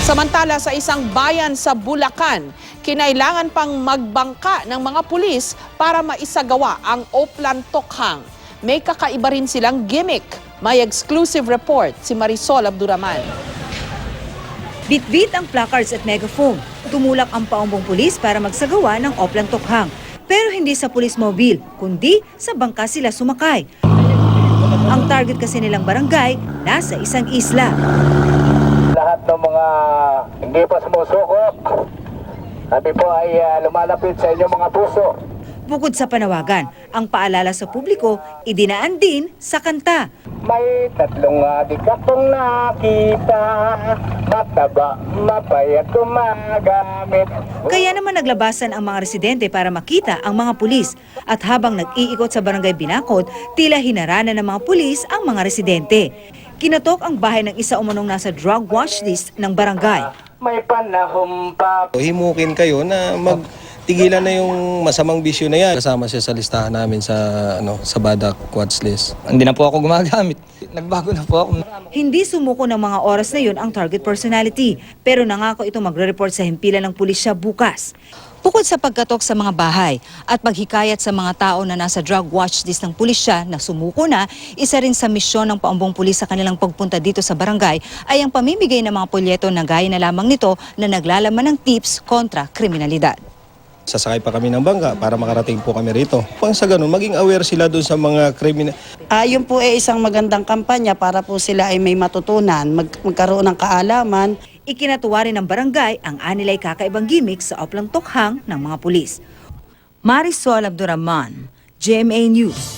Samantala sa isang bayan sa Bulacan, kinailangan pang magbangka ng mga pulis para maisagawa ang Oplan Tokhang. May kakaiba rin silang gimmick. May exclusive report si Marisol Abduraman. Bitbit ang placards at megaphone. Tumulak ang paumbong pulis para magsagawa ng Oplan Tokhang. Pero hindi sa pulis mobile, kundi sa bangka sila sumakay. Ang target kasi nilang barangay nasa isang isla. Lahat ng mga hindi pa sumusuko, kami po ay lumalapit sa inyong mga puso. Bukod sa panawagan, ang paalala sa publiko, idinaan din sa kanta. May tatlong adik akong nakita, mataba, mapayat gumagamit. Kaya naman naglabasan ang mga residente para makita ang mga pulis. At habang nag-iikot sa barangay Binakod, tila hinaranan ng mga pulis ang mga residente. Kinatok ang bahay ng isa umunong nasa drug watch list ng barangay. May panahon pa. Himukin kayo na magtigilan na yung masamang bisyo na yan. Kasama siya sa listahan namin sa Badak watch list. Hindi na po ako gumagamit. Nagbago na po ako. Hindi sumuko ng mga oras na yun ang target personality. Pero nangako ito magre-report sa himpilan ng pulisya bukas. Bukod sa pagkatok sa mga bahay at paghikayat sa mga tao na nasa drug watch list ng pulisya na sumuko na, isa rin sa misyon ng paumbong pulis sa kanilang pagpunta dito sa barangay ay ang pamimigay ng mga polyeto na gaya na lamang nito na naglalaman ng tips kontra kriminalidad. Sasakay pa kami ng bangka para makarating po kami rito. Pang sa ganun, maging aware sila doon sa mga kriminal. Yun po ay isang magandang kampanya para po sila ay may matutunan, magkaroon ng kaalaman. Ikinatuwa rin ng barangay ang anilay kakaibang gimmick sa Oplan Tokhang ng mga pulis. Marisol Abduraman, GMA News.